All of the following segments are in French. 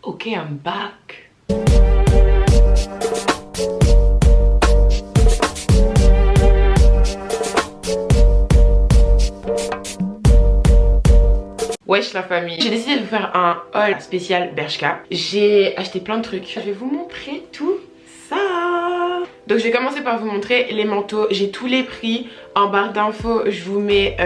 Ok, I'm back. Wesh la famille, j'ai décidé de vous faire un haul spécial Bershka. J'ai acheté plein de trucs. Je vais vous montrer tout ça. Donc je vais commencer par vous montrer les manteaux. J'ai tous les prix en barre d'infos. Je vous mets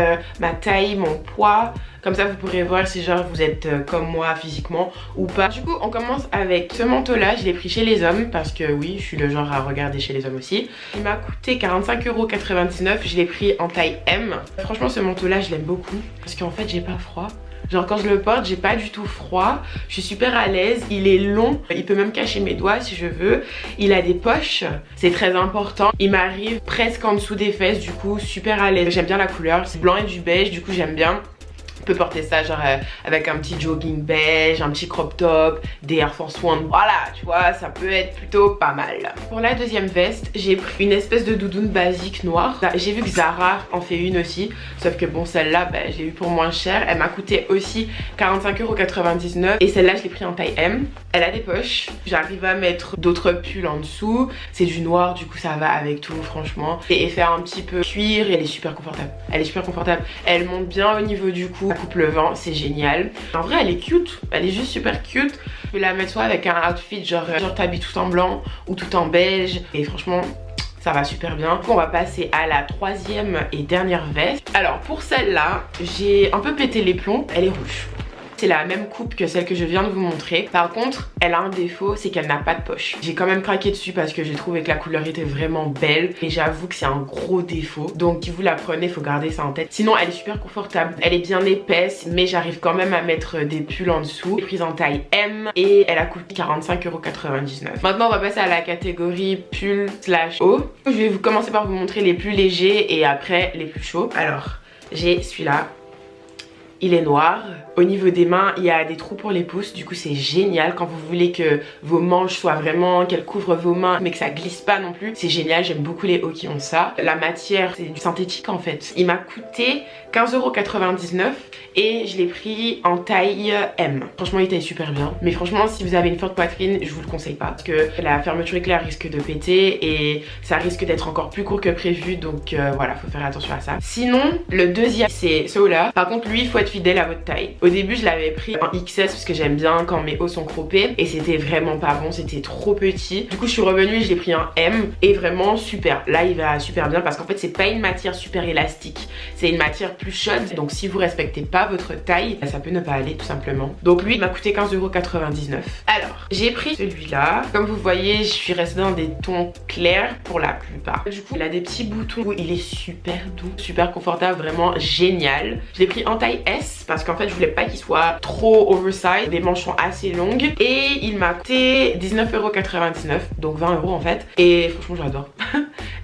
ma taille, mon poids. Comme ça vous pourrez voir si genre vous êtes comme moi physiquement ou pas. Du coup on commence avec ce manteau là. Je l'ai pris chez les hommes parce que oui je suis le genre à regarder chez les hommes aussi. Il m'a coûté 45,99 €. Je l'ai pris en taille M. Franchement ce manteau là je l'aime beaucoup parce qu'en fait j'ai pas froid. Genre quand je le porte, j'ai pas du tout froid. Je suis super à l'aise. Il est long. Il peut même cacher mes doigts si je veux. Il a des poches. C'est très important. Il m'arrive presque en dessous des fesses. Du coup, super à l'aise. J'aime bien la couleur. C'est blanc et du beige. Du coup, j'aime bien. On peut porter ça genre avec un petit jogging beige, un petit crop top, des Air Force One. Voilà, tu vois, ça peut être plutôt pas mal. Pour la deuxième veste, j'ai pris une espèce de doudoune basique noire. J'ai vu que Zara en fait une aussi. Sauf que bon, celle-là, bah, je l'ai eu pour moins cher. Elle m'a coûté aussi 45,99 €. Et celle-là, je l'ai pris en taille M. Elle a des poches. J'arrive à mettre d'autres pulls en dessous. C'est du noir, du coup ça va avec tout, franchement. Et faire un petit peu cuir, et elle est super confortable. Elle est super confortable. Elle monte bien au niveau du cou. Coupe le vent, c'est génial. En vrai elle est cute, elle est juste super cute. Je peux la mettre soit avec un outfit genre t'habilles tout en blanc ou tout en beige et franchement ça va super bien. On va passer à la troisième et dernière veste. Alors pour celle-là, j'ai un peu pété les plombs, elle est rouge. C'est la même coupe que celle que je viens de vous montrer. Par contre, elle a un défaut, c'est qu'elle n'a pas de poche. J'ai quand même craqué dessus parce que j'ai trouvé que la couleur était vraiment belle. Et j'avoue que c'est un gros défaut. Donc si vous la prenez, il faut garder ça en tête. Sinon, elle est super confortable. Elle est bien épaisse, mais j'arrive quand même à mettre des pulls en dessous. Elle est prise en taille M et elle a coûté 45,99 €. Maintenant, on va passer à la catégorie pull / haut. Je vais vous commencer par vous montrer les plus légers et après les plus chauds. Alors, j'ai celui-là. Il est noir. Au niveau des mains, il y a des trous pour les pouces. Du coup, c'est génial quand vous voulez que vos manches soient vraiment, qu'elles couvrent vos mains, mais que ça glisse pas non plus. C'est génial, j'aime beaucoup les hauts qui ont ça. La matière, c'est du synthétique en fait. Il m'a coûté 15,99 € et je l'ai pris en taille M. Franchement, il taille super bien. Mais franchement, si vous avez une forte poitrine, je vous le conseille pas. Parce que la fermeture éclair risque de péter et ça risque d'être encore plus court que prévu. Donc voilà, faut faire attention à ça. Sinon, le deuxième, c'est ce haut-là. Par contre, lui, il faut être fidèle à votre taille. Au début je l'avais pris en XS parce que j'aime bien quand mes hauts sont croppés et c'était vraiment pas bon, c'était trop petit. Du coup je suis revenue et je l'ai pris en M et vraiment super. Là il va super bien parce qu'en fait c'est pas une matière super élastique, c'est une matière plus chaude. Donc si vous respectez pas votre taille, ça peut ne pas aller tout simplement. Donc lui il m'a coûté 15,99 €. Alors j'ai pris celui-là. Comme vous voyez je suis restée dans des tons clairs pour la plupart. Du coup il a des petits boutons où il est super doux, super confortable, vraiment génial. Je l'ai pris en taille S parce qu'en fait je voulais pas qu'il soit trop oversize. Les manches sont assez longues et il m'a coûté 19,99 €, donc 20 € en fait. Et franchement j'adore.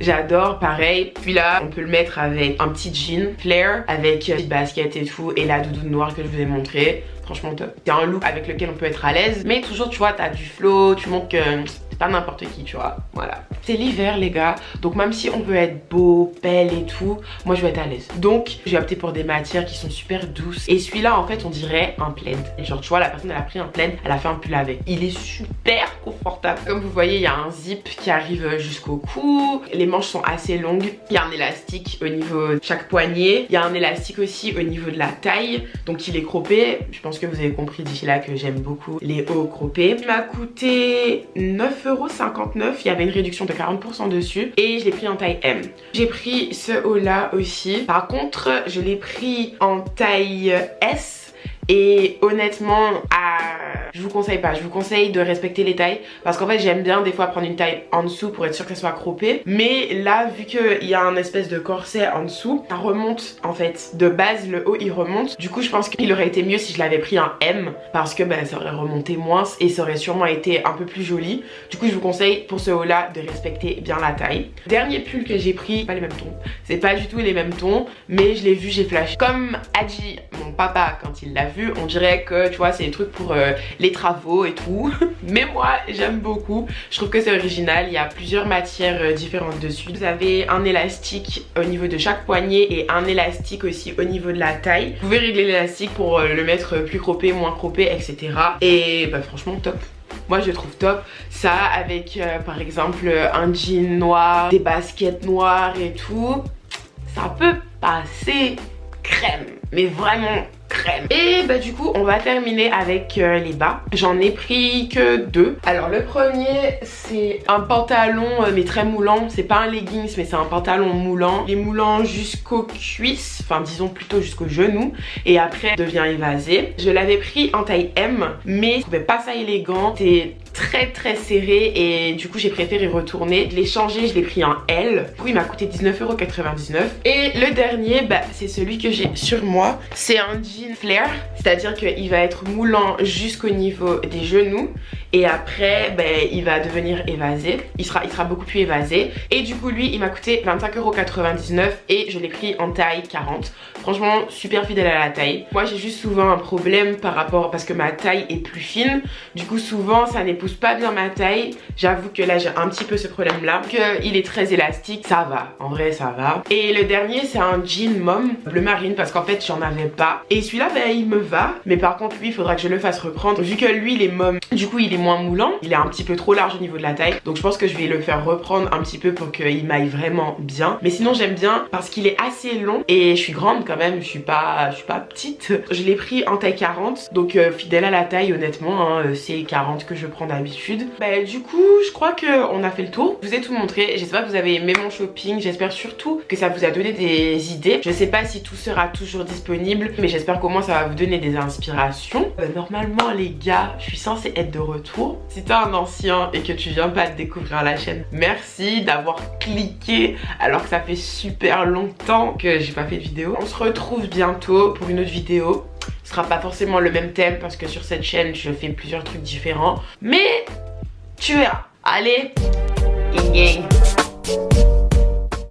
J'adore, pareil. Puis là on peut le mettre avec un petit jean flare avec une petite basket et tout et la doudoune noire que je vous ai montré. Franchement top. C'est un look avec lequel on peut être à l'aise, mais toujours tu vois t'as du flow, tu montres que c'est pas n'importe qui, tu vois. Voilà. C'est l'hiver les gars, donc même si on veut être beau, belle et tout, moi je veux être à l'aise. Donc j'ai opté pour des matières qui sont super douces. Et celui-là en fait on dirait un plaid. Et genre tu vois la personne elle a pris un plaid, elle a fait un pull avec. Il est super confortable. Comme vous voyez il y a un zip qui arrive jusqu'au cou. Les manches sont assez longues. Il y a un élastique au niveau de chaque poignet. Il y a un élastique aussi au niveau de la taille. Donc il est croppé. Je pense que vous avez compris d'ici là que j'aime beaucoup les hauts croppés. Il m'a coûté 9,59 €. Il y avait une réduction de 40% dessus et je l'ai pris en taille M. J'ai pris ce haut là aussi. Par contre je l'ai pris en taille S. Et honnêtement, je vous conseille pas. Je vous conseille de respecter les tailles parce qu'en fait j'aime bien des fois prendre une taille en dessous pour être sûr qu'elle soit croppée. Mais là vu qu'il y a un espèce de corset en dessous, ça remonte en fait. De base le haut il remonte. Du coup je pense qu'il aurait été mieux si je l'avais pris en M parce que ça aurait remonté moins et ça aurait sûrement été un peu plus joli. Du coup je vous conseille pour ce haut là de respecter bien la taille. Dernier pull que j'ai pris, pas les mêmes tons. C'est pas du tout les mêmes tons mais je l'ai vu, j'ai flashé. Comme Adji, mon papa, quand il l'a vu, on dirait que tu vois c'est des trucs pour les travaux et tout. Mais moi j'aime beaucoup, je trouve que c'est original. Il y a plusieurs matières différentes dessus. Vous avez un élastique au niveau de chaque poignet et un élastique aussi au niveau de la taille. Vous pouvez régler l'élastique pour le mettre plus croppé, moins croppé, etc. Et bah franchement top. Moi je trouve top ça avec par exemple un jean noir, des baskets noires et tout. Ça peut passer crème, mais vraiment crème. Et bah du coup on va terminer avec les bas. J'en ai pris que 2. Alors le premier c'est un pantalon mais très moulant. C'est pas un leggings mais c'est un pantalon moulant. Il est moulant jusqu'aux cuisses, enfin disons plutôt jusqu'aux genoux. Et après il devient évasé. Je l'avais pris en taille M mais je trouvais pas ça élégant. C'est très serré et du coup j'ai préféré retourner. Je l'ai changé, je l'ai pris en L. Du coup il m'a coûté 19,99 €. Et le dernier bah, c'est celui que j'ai sur moi. C'est un jean flare, c'est-à-dire qu'il va être moulant jusqu'au niveau des genoux et après bah, il va devenir évasé. Il sera beaucoup plus évasé. Et du coup lui il m'a coûté 25,99 € et je l'ai pris en taille 40. Franchement super fidèle à la taille. Moi j'ai juste souvent un problème par rapport parce que ma taille est plus fine. Du coup souvent ça n'épouse pas bien ma taille. J'avoue que là j'ai un petit peu ce problème là. Il est très élastique, ça va. En vrai ça va. Et le dernier c'est un jean mom bleu marine parce qu'en fait j'en avais pas. Et celui-là bah, il me va. Mais par contre lui il faudra que je le fasse reprendre. Vu que lui il est mom, du coup il est moins moulant. Il est un petit peu trop large au niveau de la taille. Donc je pense que je vais le faire reprendre un petit peu pour qu'il m'aille vraiment bien. Mais sinon j'aime bien parce qu'il est assez long. Et je suis grande quand même, je suis pas petite. Je l'ai pris en taille 40. Donc fidèle à la taille honnêtement hein, c'est 40 que je prends d'habitude. Bah du coup je crois qu'on a fait le tour. Je vous ai tout montré. J'espère que vous avez aimé mon shopping. J'espère surtout que ça vous a donné des idées. Je sais pas si tout sera toujours disponible, mais j'espère qu'au moins ça va vous donner des inspirations. Normalement les gars, je suis censée être de retour. Si t'es un ancien et que tu viens pas de découvrir la chaîne, merci d'avoir cliqué alors que ça fait super longtemps que j'ai pas fait de vidéo. On se retrouve bientôt pour une autre vidéo. Ce sera pas forcément le même thème parce que sur cette chaîne je fais plusieurs trucs différents, mais tu verras. Allez, gang gang.